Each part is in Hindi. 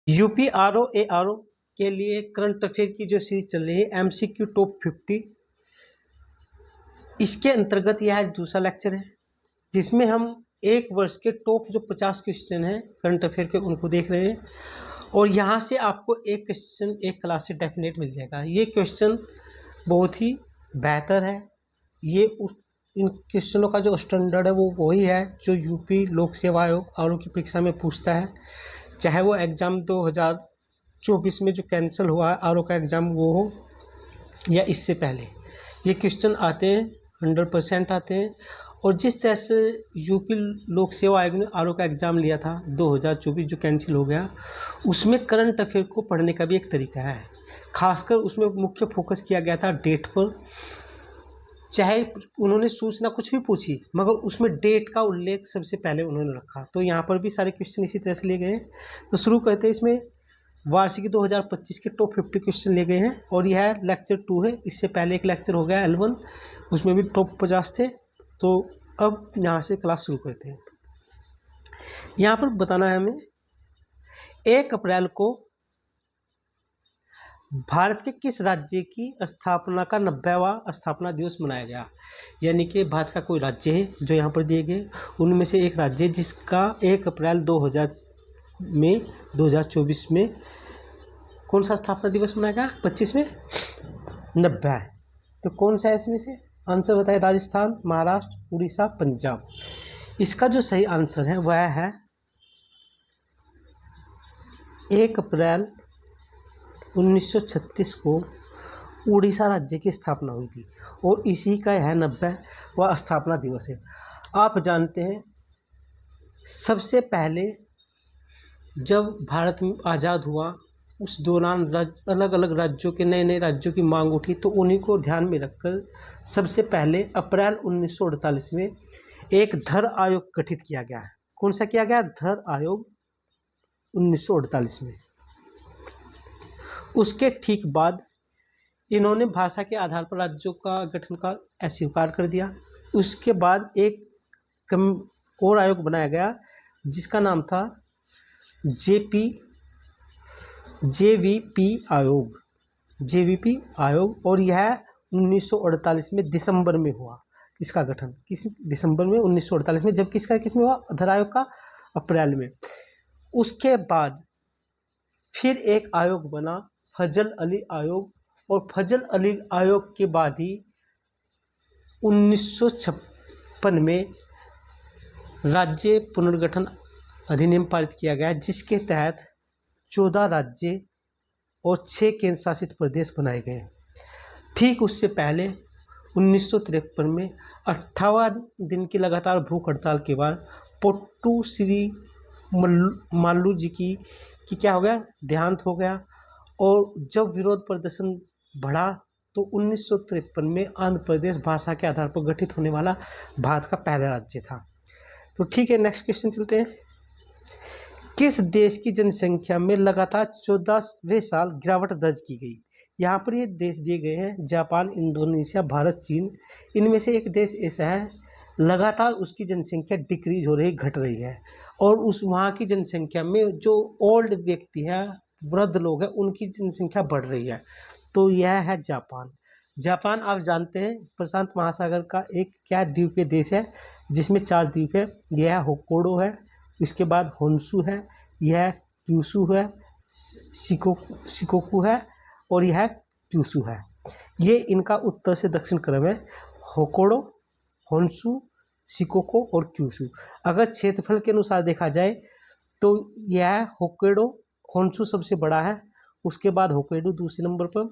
UP R O A R O के लिए करंट अफेयर की जो सीरीज चल रही है एमसीक्यू टॉप 50, इसके अंतर्गत यह दूसरा लेक्चर है जिसमें हम एक वर्ष के टॉप जो 50 क्वेश्चन हैं करंट अफेयर के उनको देख रहे हैं। और यहाँ से आपको एक क्वेश्चन एक क्लास से डेफिनेट मिल जाएगा। ये क्वेश्चन बहुत ही बेहतर है। ये इन क्वेश्चनों का जो स्टैंडर्ड है वो वही है जो यूपी लोक सेवा आयोग आर की परीक्षा में पूछता है, चाहे वो एग्ज़ाम 2024 में जो कैंसिल हुआ है आर का एग्ज़ाम वो हो या इससे पहले, ये क्वेश्चन आते हैं, 100% आते हैं। और जिस तरह से यूपी लोक सेवा आयोग ने आर का एग्ज़ाम लिया था 2024 जो कैंसिल हो गया, उसमें करंट अफेयर को पढ़ने का भी एक तरीका है। खासकर उसमें मुख्य फोकस किया गया था डेट पर। चाहे उन्होंने सूचना कुछ भी पूछी मगर उसमें डेट का उल्लेख सबसे पहले उन्होंने रखा। तो यहाँ पर भी सारे क्वेश्चन इसी तरह से लिए गए हैं। तो शुरू करते हैं। इसमें वार्षिकी 2025 के टॉप 50 क्वेश्चन लिए गए हैं और यह लेक्चर 2 है। इससे पहले एक लेक्चर हो गया L1, उसमें भी टॉप 50 थे। तो अब यहाँ से क्लास शुरू करते हैं। यहाँ पर बताना है हमें 1 अप्रैल को भारत के किस राज्य की स्थापना का 90वां स्थापना दिवस मनाया गया। यानी कि भारत का कोई राज्य है जो यहाँ पर दिए गए, उनमें से एक राज्य जिसका 1 अप्रैल 2024 में कौन सा स्थापना दिवस मनाया गया, 25 में 90 है। तो कौन सा है इसमें से? आंसर बताए। राजस्थान, महाराष्ट्र, उड़ीसा, पंजाब। इसका जो सही आंसर है वह है 1 अप्रैल 1936 को उड़ीसा राज्य की स्थापना हुई थी और इसी का यह 90वां स्थापना दिवस है। आप जानते हैं सबसे पहले जब भारत आज़ाद हुआ उस दौरान अलग अलग राज्यों के नए राज्यों की मांग उठी, तो उन्हीं को ध्यान में रखकर सबसे पहले अप्रैल 1948 में एक धर आयोग गठित किया गया है। कौन सा किया गया? धर आयोग 1948 में। उसके ठीक बाद इन्होंने भाषा के आधार पर राज्यों का गठन का अस्वीकार कर दिया। उसके बाद एक और आयोग बनाया गया जिसका नाम था जेवीपी आयोग और यह 1948 में दिसंबर में हुआ। इसका गठन किस दिसंबर में 1948 में, जबकि इसका किस में हुआ? धर आयोग का अप्रैल में। उसके बाद फिर एक आयोग बना फजल अली आयोग, और फजल अली आयोग के बाद ही 1956 में राज्य पुनर्गठन अधिनियम पारित किया गया जिसके तहत 14 राज्य और 6 केंद्र शासित प्रदेश बनाए गए। ठीक उससे पहले 1953 में 58 दिन की लगातार भूख हड़ताल के बाद पोट्टू श्री माल्लू जी की क्या हो गया? देहांत हो गया। और जब विरोध प्रदर्शन बढ़ा तो 1953 में आंध्र प्रदेश भाषा के आधार पर गठित होने वाला भारत का पहला राज्य था। तो ठीक है, नेक्स्ट क्वेश्चन चलते हैं। किस देश की जनसंख्या में लगातार 14वें साल गिरावट दर्ज की गई? यहाँ पर ये देश दिए गए हैं जापान, इंडोनेशिया, भारत, चीन। इनमें से एक देश ऐसा है लगातार उसकी जनसंख्या डिक्रीज हो रही, घट रही है, और उस वहाँ की जनसंख्या में जो ओल्ड व्यक्ति है, वृद्ध लोग हैं, उनकी जनसंख्या बढ़ रही है। तो यह है जापान। जापान आप जानते हैं प्रशांत महासागर का एक क्या द्वीपीय देश है जिसमें 4 द्वीप है। यह होक्काइडो है, इसके बाद होन्शु है, यह क्यूशू है, शिकोकू है और यह क्यूशू है। ये इनका उत्तर से दक्षिण क्रम है, होक्काइडो, होन्शु, शिकोको और क्यूशू। अगर क्षेत्रफल के अनुसार देखा जाए तो यह होक्काइडो, होन्शु सबसे बड़ा है, उसके बाद होक्काइडो दूसरे नंबर पर,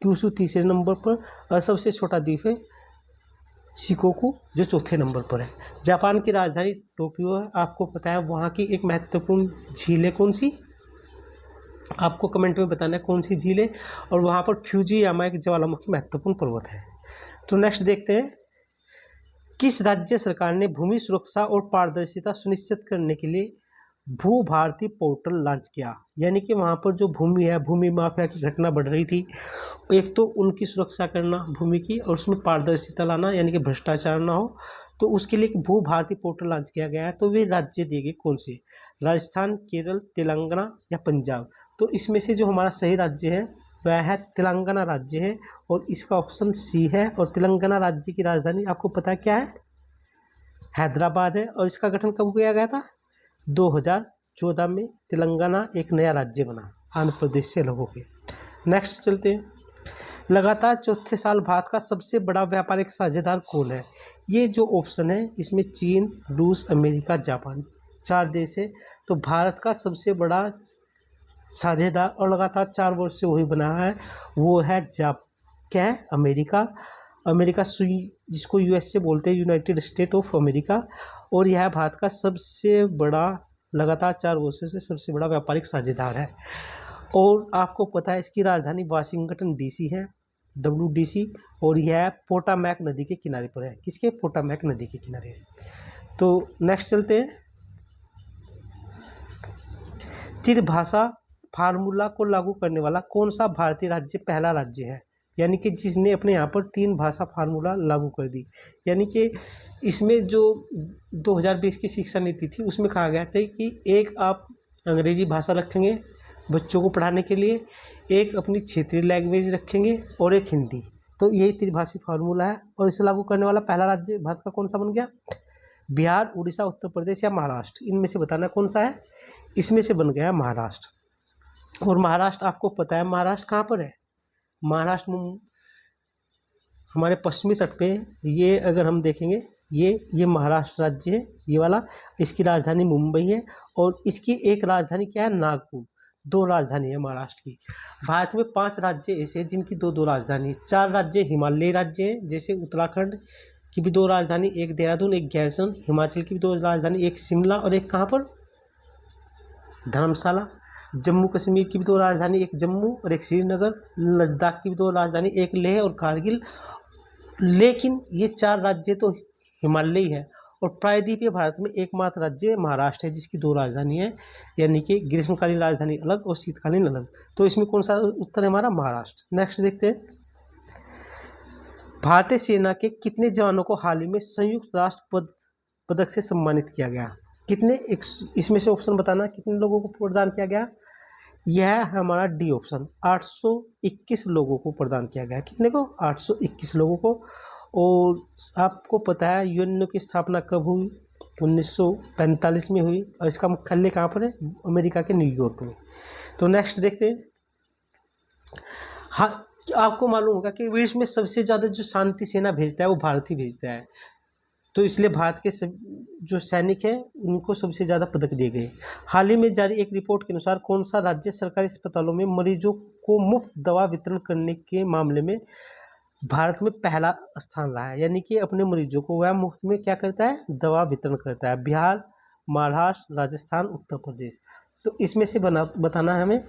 क्यूशू तीसरे नंबर पर और सबसे छोटा द्वीप है शिकोकू जो चौथे नंबर पर है। जापान की राजधानी टोक्यो है। आपको पता है वहाँ की एक महत्वपूर्ण झील है, कौन सी? आपको कमेंट में बताना है कौन सी झील है। और वहाँ पर फ्यूजियामा एक ज्वालामुखी महत्वपूर्ण पर्वत है। तो नेक्स्ट देखते हैं, किस राज्य सरकार ने भूमि सुरक्षा और पारदर्शिता सुनिश्चित करने के लिए भू भारती पोर्टल लॉन्च किया? यानी कि वहाँ पर जो भूमि है, भूमि माफिया की घटना बढ़ रही थी, एक तो उनकी सुरक्षा करना भूमि की और उसमें पारदर्शिता लाना यानी कि भ्रष्टाचार ना हो, तो उसके लिए एक भू भारती पोर्टल लॉन्च किया गया है। तो वे राज्य दिए गए कौन से? राजस्थान, केरल, तेलंगाना या पंजाब। तो इसमें से जो हमारा सही राज्य है वह है तेलंगाना राज्य है और इसका ऑप्शन सी है। और तेलंगाना राज्य की राजधानी आपको पता है क्या है? हैदराबाद है। और इसका गठन कब किया गया था? 2014 में तेलंगाना एक नया राज्य बना आंध्र प्रदेश से अलग होकर। नेक्स्ट चलते हैं। लगातार चौथे साल भारत का सबसे बड़ा व्यापारिक साझेदार कौन है? ये जो ऑप्शन है इसमें चीन, रूस, अमेरिका, जापान 4 देश है। तो भारत का सबसे बड़ा साझेदार और लगातार 4 वर्ष से वही बना है वो है क्या है? अमेरिका। अमेरिका जिसको यूएसए बोलते हैं, यूनाइटेड स्टेट ऑफ अमेरिका। और यह भारत का सबसे बड़ा लगातार 4 वर्षों से सबसे बड़ा व्यापारिक साझेदार है। और आपको पता है इसकी राजधानी वाशिंगटन डीसी है, WDC। और यह पोटामैक नदी के किनारे पर है। किसके? पोटामैक नदी के किनारे है। तो नेक्स्ट चलते हैं। त्रिभाषा फार्मूला को लागू करने वाला कौन सा भारतीय राज्य पहला राज्य है? यानी कि जिसने अपने यहाँ पर 3 भाषा फार्मूला लागू कर दी। यानी कि इसमें जो 2020 की शिक्षा नीति थी उसमें कहा गया था कि एक आप अंग्रेजी भाषा रखेंगे बच्चों को पढ़ाने के लिए, एक अपनी क्षेत्रीय लैंग्वेज रखेंगे और एक हिंदी। तो यही त्रिभाषी फार्मूला है। और इसे लागू करने वाला पहला राज्य भारत का कौन सा बन गया? बिहार, उड़ीसा, उत्तर प्रदेश या महाराष्ट्र? इनमें से बताना कौन सा है। इसमें से बन गया महाराष्ट्र। और महाराष्ट्र आपको पता है महाराष्ट्र कहाँ पर है? महाराष्ट्र हमारे पश्चिमी तट पे। ये अगर हम देखेंगे ये महाराष्ट्र राज्य है, ये वाला। इसकी राजधानी मुंबई है और इसकी एक राजधानी क्या है? नागपुर। 2 राजधानी है महाराष्ट्र की। भारत में 5 राज्य ऐसे हैं जिनकी 2-2 राजधानी है। 4 राज्य हिमालयी राज्य हैं, जैसे उत्तराखंड की भी 2 राजधानी, एक देहरादून, एक गैरसैंण। हिमाचल की भी 2 राजधानी, एक शिमला और एक कहाँ पर? धर्मशाला। जम्मू कश्मीर की भी 2 राजधानी, एक जम्मू और एक श्रीनगर। लद्दाख की भी 2 राजधानी, एक लेह और कारगिल। लेकिन ये 4 राज्य तो हिमालयी है। और प्रायद्वीपीय भारत में एकमात्र राज्य महाराष्ट्र है जिसकी 2 राजधानी है, यानी कि ग्रीष्मकालीन राजधानी अलग और शीतकालीन अलग। तो इसमें कौन सा उत्तर है हमारा? महाराष्ट्र। नेक्स्ट देखते हैं। भारतीय सेना के कितने जवानों को हाल ही में संयुक्त राष्ट्र पदक से सम्मानित किया गया? कितने? इसमें से ऑप्शन बताना कितने लोगों को प्रदान किया गया। यह है हमारा डी ऑप्शन। 821 लोगों को प्रदान किया गया। कितने को? 821 लोगों को। और आपको पता है यूएनओ की स्थापना कब हुई? 1945 में हुई। और इसका मुख्यालय कहाँ पर है? अमेरिका के न्यूयॉर्क में। तो नेक्स्ट देखते हैं। हाँ, आपको मालूम होगा कि विश्व में सबसे ज़्यादा जो शांति सेना भेजता है वो भारत ही भेजता है। तो इसलिए भारत के जो सैनिक हैं उनको सबसे ज़्यादा पदक दिए गए। हाल ही में जारी एक रिपोर्ट के अनुसार कौन सा राज्य सरकारी अस्पतालों में मरीजों को मुफ्त दवा वितरण करने के मामले में भारत में पहला स्थान रहा है? यानी कि अपने मरीजों को वह मुफ्त में क्या करता है? दवा वितरण करता है। बिहार, महाराष्ट्र, राजस्थान, उत्तर प्रदेश। तो इसमें से बताना है हमें।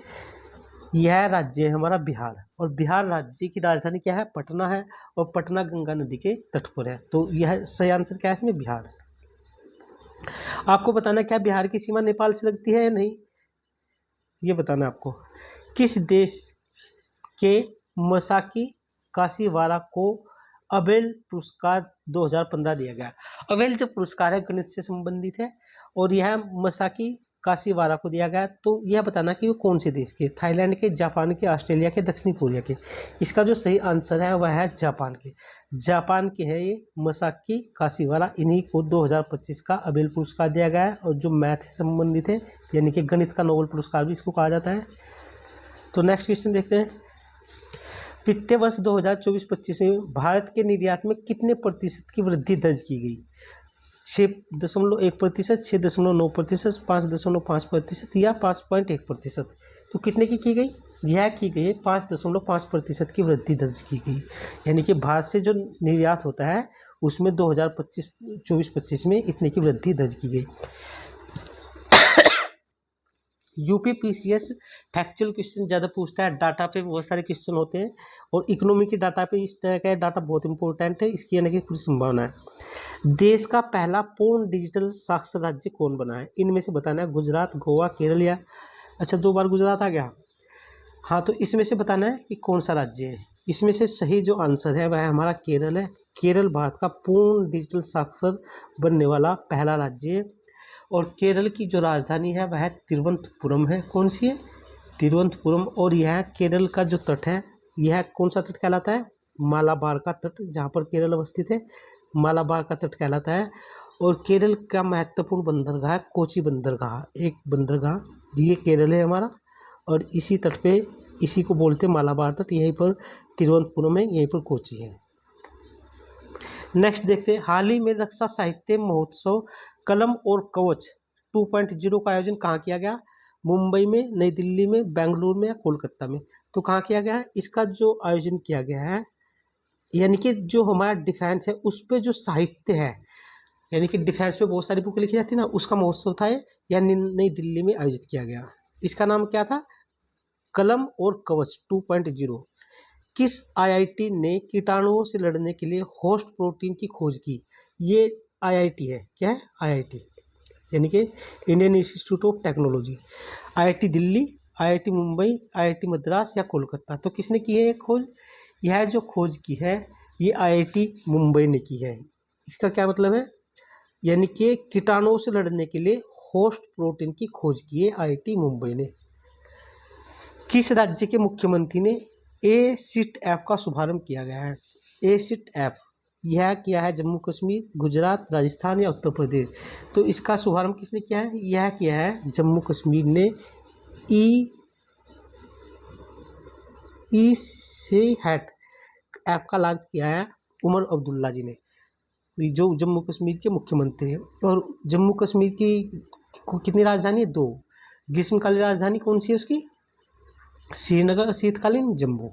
यह राज्य है हमारा बिहार। और बिहार राज्य की राजधानी क्या है? पटना है। और पटना गंगा नदी के तट पर है। तो यह सही आंसर क्या है इसमें? बिहार। आपको बताना क्या बिहार की सीमा नेपाल से लगती है या नहीं, ये बताना आपको। किस देश के मसाकी काशीवारा को अबेल पुरस्कार 2015 दिया गया? अबेल जो पुरस्कार है गणित से संबंधित है और यह मसाकी काशीवारा को दिया गया। तो यह बताना कि वो कौन से देश के? थाईलैंड के, जापान के, ऑस्ट्रेलिया के, दक्षिण कोरिया के? इसका जो सही आंसर है वह है जापान के। जापान के है ये मसाकी काशीवारा। इन्हीं को 2025 का अबेल पुरस्कार दिया गया है। और जो मैथ से संबंधित है यानी कि गणित का नोबेल पुरस्कार भी इसको कहा जाता है। तो नेक्स्ट क्वेश्चन देखते हैं। वित्तीय वर्ष 2024-25 में भारत के निर्यात में कितने प्रतिशत की वृद्धि दर्ज की गई? 6.1%, 6.9%, 5.5% या 5.1%? तो कितने की गई? यह की गई 5.5% की वृद्धि दर्ज की गई। यानी कि भारत से जो निर्यात होता है उसमें 2024-25 में इतने की वृद्धि दर्ज की गई। यूपीपीसीएस फैक्चुअल क्वेश्चन ज़्यादा पूछता है। डाटा पे बहुत सारे क्वेश्चन होते हैं और इकोनॉमी की डाटा पे इस तरह का डाटा बहुत इंपॉर्टेंट है। इसकी यानी कि पूरी संभावना है। देश का पहला पूर्ण डिजिटल साक्षर राज्य कौन बना है? इनमें से बताना है। गुजरात, गोवा, केरल या अच्छा 2 बार गुजरात आ गया। हाँ, तो इसमें से बताना है कि कौन सा राज्य है। इसमें से सही जो आंसर है वह हमारा केरल है। केरल भारत का पूर्ण डिजिटल साक्षर बनने वाला पहला राज्य है। और केरल की जो राजधानी है वह तिरुवनंतपुरम है। कौन सी है? तिरुवनंतपुरम। और यह केरल का जो तट है, यह कौन सा तट कहलाता है? मालाबार का तट, जहाँ पर केरल अवस्थित है, मालाबार का तट कहलाता है। और केरल का महत्वपूर्ण बंदरगाह है कोची बंदरगाह, एक बंदरगाह, ये केरल है हमारा। और इसी तट पे, इसी को बोलते हैं मालाबार तट, यहीं पर तिरुवनंतपुरम है, यहीं पर कोची है। नेक्स्ट देखते हैं, हाल ही में रक्षा साहित्य महोत्सव कलम और कवच 2.0 का आयोजन कहाँ किया गया? मुंबई में, नई दिल्ली में, बेंगलुरु में या कोलकाता में? तो कहाँ किया गया है? इसका जो आयोजन किया गया है, यानी कि जो हमारा डिफेंस है उस पे जो साहित्य है, यानी कि डिफेंस पे बहुत सारी बुक लिखी जाती है ना, उसका महोत्सव था ये, या नई दिल्ली में आयोजित किया गया। इसका नाम क्या था? कलम और कवच 2.0। किस आईआईटी ने कीटाणुओं से लड़ने के लिए होस्ट प्रोटीन की खोज की? ये आईआईटी है, क्या है? आईआईटी, यानी कि Indian institute of technology. IIT Delhi, IIT Mumbai, IIT Madras या कोलकाता? तो किसने की है ये खोज? यह जो खोज की है ये आईआईटी मुंबई ने की है। इसका क्या मतलब है? यानी कि कीटाणुओं से लड़ने के लिए होस्ट प्रोटीन की खोज की है आईआईटी मुंबई ने। किस राज्य के मुख्यमंत्री ने ए सिट ऐप का शुभारंभ किया गया है? ए सिट ऐप यह किया है जम्मू कश्मीर, गुजरात, राजस्थान या उत्तर प्रदेश? तो इसका शुभारंभ किसने किया है? यह किया है जम्मू कश्मीर ने। ई से हैट ऐप का लॉन्च किया है उमर अब्दुल्ला जी ने, जो जम्मू कश्मीर के मुख्यमंत्री हैं। और जम्मू कश्मीर की कितनी राजधानी है? 2। ग्रीष्मकालीन राजधानी कौन सी है उसकी? श्रीनगर, शीतकालीन जम्मू।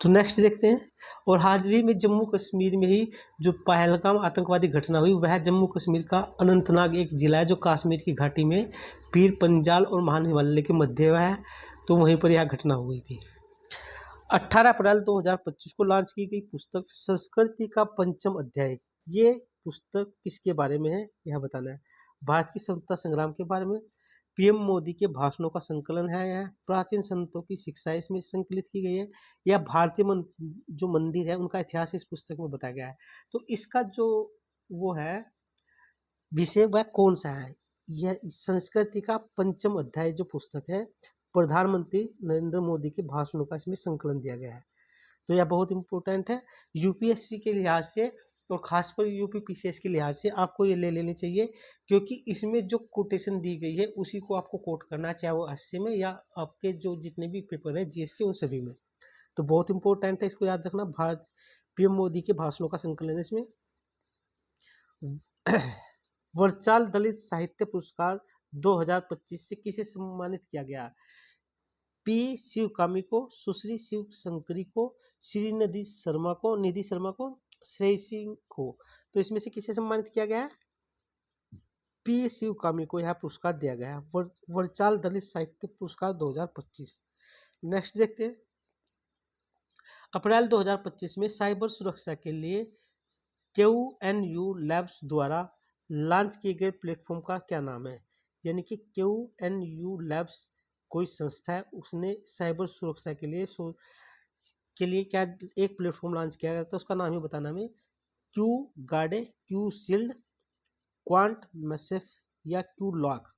तो नेक्स्ट देखते हैं, और हाल ही में जम्मू कश्मीर में ही जो पहलगाम आतंकवादी घटना हुई वह जम्मू कश्मीर का अनंतनाग एक जिला है जो कश्मीर की घाटी में पीर पंजाल और महान हिमालय के मध्य है, तो वहीं पर यह घटना हुई थी। 18 अप्रैल 2025 को लॉन्च की गई पुस्तक संस्कृति का पंचम अध्याय, ये पुस्तक किसके बारे में है यह बताना है। भारत की स्वतंत्रता संग्राम के बारे में, पीएम मोदी के भाषणों का संकलन है, यह प्राचीन संतों की शिक्षा इसमें संकलित की गई है, या भारतीय जो मंदिर है उनका इतिहास इस पुस्तक में बताया गया है। तो इसका जो वो है विषय वह कौन सा है? यह संस्कृति का पंचम अध्याय जो पुस्तक है, प्रधानमंत्री नरेंद्र मोदी के भाषणों का इसमें संकलन दिया गया है। तो यह बहुत इंपॉर्टेंट है यूपीएससी के लिहाज से, और खासकर यूपी पीसीएस के लिहाज से आपको ये ले लेनी चाहिए, क्योंकि इसमें जो कोटेशन दी गई है उसी को आपको कोट करना है, चाहे वो 80 में या आपके जो जितने भी पेपर है जीएस के उन सभी में। तो बहुत इंपॉर्टेंट है, इसको याद रखना। भारत पीएम मोदी के भाषणों का संकलन है इसमें। वर्चाल दलित साहित्य पुरस्कार 2025 से किसे सम्मानित किया गया? पी शिवकामी को, सुश्री शिव शंकरी को, निधि शर्मा को, श्रेय सिंह को? तो इसमें से किसे सम्मानित किया गया है? पी शिवकामी को यह पुरस्कार दिया गया है, वर्चाल दलित साहित्य पुरस्कार 2025। नेक्स्ट देखते हैं, अप्रैल 2025 में साइबर सुरक्षा के लिए QNU लैब्स द्वारा लॉन्च किए गए प्लेटफॉर्म का क्या नाम है? यानी कि QNU लैब्स कोई संस्था है, उसने साइबर सुरक्षा के लिए क्या एक प्लेटफॉर्म लॉन्च किया गया था, उसका नाम ही बताना हमें। क्यू गार्डे, क्यू शील्ड, क्वांट मैसेफ या क्यू लॉक?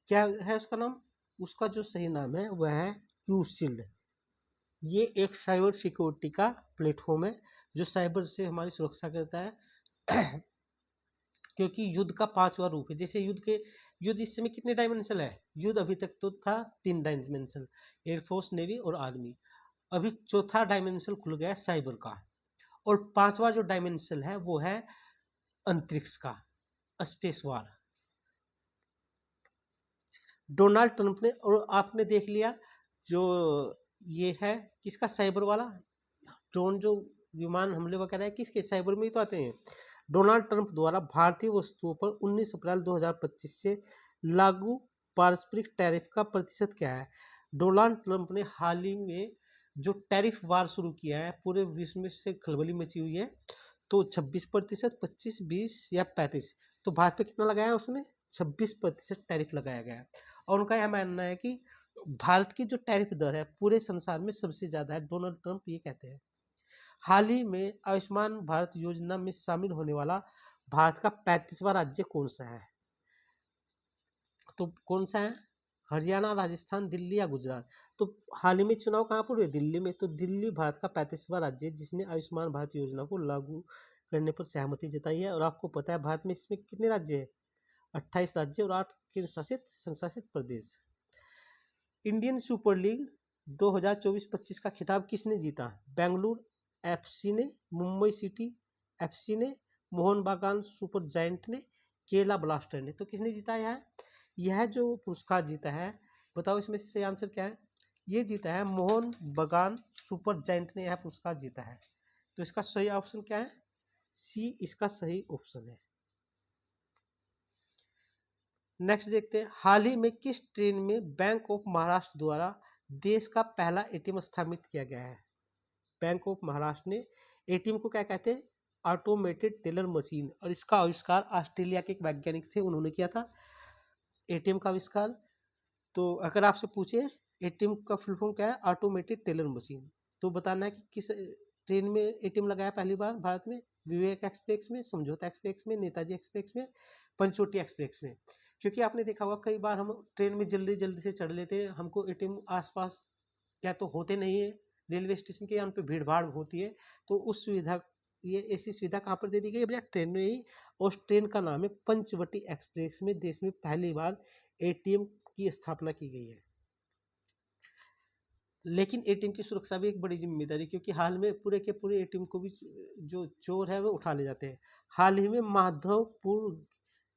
क्या है उसका नाम? उसका जो सही नाम है वह है क्यू शील्ड। ये एक साइबर सिक्योरिटी का प्लेटफॉर्म है जो साइबर से हमारी सुरक्षा करता है। क्योंकि युद्ध का 5वां रूप है, जैसे युद्ध इस समय कितने डायमेंशनल है? युद्ध अभी तक तो था 3 डायमेंशनल, एयरफोर्स, नेवी और आर्मी। अभी चौथा डायमेंशन खुल गया है साइबर का, और 5वां जो डायमेंशन है वो है अंतरिक्ष का, स्पेस वार। डोनाल्ड ट्रंप ने, और आपने देख लिया जो ये है किसका, साइबर वाला ड्रोन, जो विमान हमले वगैरह है किसके, साइबर में ही तो आते हैं। डोनाल्ड ट्रंप द्वारा भारतीय वस्तुओं पर 19 अप्रैल 2025 से लागू पारस्परिक टैरिफ का प्रतिशत क्या है? डोनाल्ड ट्रंप ने हाल ही में जो टैरिफ वार शुरू किया है, पूरे विश्व में से खलबली मची हुई है। तो 26%, 25, 20 या 35? तो भारत पे कितना लगाया उसने? 26% टैरिफ लगाया गया है। और उनका यह मानना है कि भारत की जो टैरिफ दर है पूरे संसार में सबसे ज़्यादा है, डोनाल्ड ट्रंप ये कहते हैं। हाल ही में आयुष्मान भारत योजना में शामिल होने वाला भारत का 35वां राज्य कौन सा है? तो कौन सा है? हरियाणा, राजस्थान, दिल्ली या गुजरात? तो हाल ही में चुनाव कहाँ पर हुए? दिल्ली में। तो दिल्ली भारत का 35वां राज्य है जिसने आयुष्मान भारत योजना को लागू करने पर सहमति जताई है। और आपको पता है भारत में इसमें कितने राज्य हैं? 28 राज्य और 8 केंद्र शासित संशासित प्रदेश। इंडियन सुपर लीग 2024-25 का खिताब किसने जीता? बेंगलुरु एफसी ने, मुंबई सिटी एफसी ने, मोहन बागान सुपर जायंट ने, केरला ब्लास्टर ने। तो किसने जीता है? यह जो पुरस्कार जीता है, बताओ इसमें से सही आंसर क्या है? ये जीता है मोहन बागान सुपर जायंट ने यह पुरस्कार जीता है। तो इसका सही ऑप्शन क्या है? सी इसका सही ऑप्शन है। नेक्स्ट देखते हैं, हाल ही में किस ट्रेन में बैंक ऑफ महाराष्ट्र द्वारा देश का पहला एटीएम स्थापित किया गया है? बैंक ऑफ महाराष्ट्र ने एटीएम को क्या कहते हैं? Automated teller machine. और इसका आविष्कार ऑस्ट्रेलिया के एक वैज्ञानिक थे, उन्होंने किया था एटीएम का आविष्कार। तो अगर आपसे पूछे एटीएम का फुल फॉर्म क्या है? Automated teller machine. तो बताना है कि किस ट्रेन में एटीएम लगाया पहली बार भारत में? विवेक एक्सप्रेस में, समझौता एक्सप्रेस में, नेताजी एक्सप्रेस में, पंचवटी एक्सप्रेस में। क्योंकि आपने देखा होगा कई बार हम ट्रेन में जल्दी जल्दी से चढ़ लेते हैं, हमको एटीएम आसपास क्या तो होते नहीं है रेलवे स्टेशन के, या उन पर भीड़ भाड़ होती है। तो उस सुविधा, ये ऐसी सुविधा कहाँ पर दे दी गई है भैया? ट्रेन में ही। और उस ट्रेन का नाम है पंचवटी एक्सप्रेस में देश में पहली बार एटीएम की स्थापना की गई है। लेकिन एटीएम की सुरक्षा भी एक बड़ी जिम्मेदारी, क्योंकि हाल में पूरे के पूरे एटीएम को भी जो चोर है वो उठा ले जाते हैं। हाल ही में माधवपुर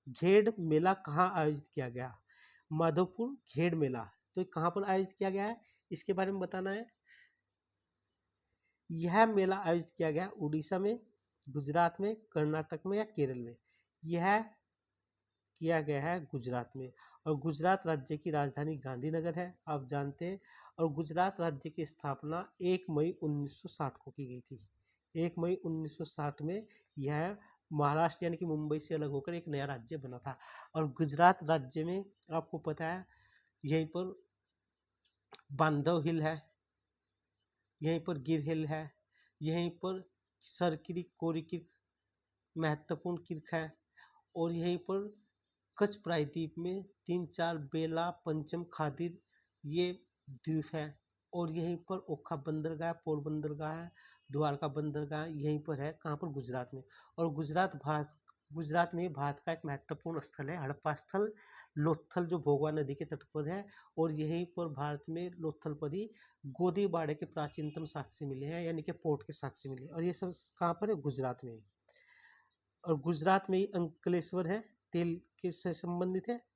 घेड़ मेला कहाँ आयोजित किया गया? माधवपुर घेड़ मेला तो कहाँ पर आयोजित किया गया है? इसके बारे में बताना है। यह मेला आयोजित किया गया उड़ीसा में, गुजरात में, कर्नाटक में या केरल में? यह किया गया है गुजरात में। और गुजरात राज्य की राजधानी गांधीनगर है, आप जानते हैं। और गुजरात राज्य की स्थापना 1 मई 1960 को की गई थी। 1 मई 1960 में यह महाराष्ट्र यानी कि मुंबई से अलग होकर एक नया राज्य बना था। और गुजरात राज्य में आपको पता है यहीं पर बांधव हिल है, यहीं पर गिर हिल है, यहीं पर सरकिरी कोरिकिर महत्वपूर्ण किर्क है, और यहीं पर कच्छ प्रायद्वीप में 3-4 बेला, पंचम, खादिर ये द्वीप है। और यहीं पर ओखा बंदरगाह, पोर बंदरगाह है, द्वारका बंदरगाह यहीं पर है। कहाँ पर? गुजरात में। और गुजरात में भारत का एक महत्वपूर्ण स्थल है हड़प्पा स्थल, लोथल, जो भोगवा नदी के तट पर है। और यहीं पर भारत में लोथल पर ही गोदीबाड़े के प्राचीनतम साक्ष्य मिले हैं, यानी कि पोर्ट के साक्ष्य मिले। और ये सब कहाँ पर है? गुजरात में। और गुजरात में ही अंकलेश्वर है, तेल के से संबंधित है।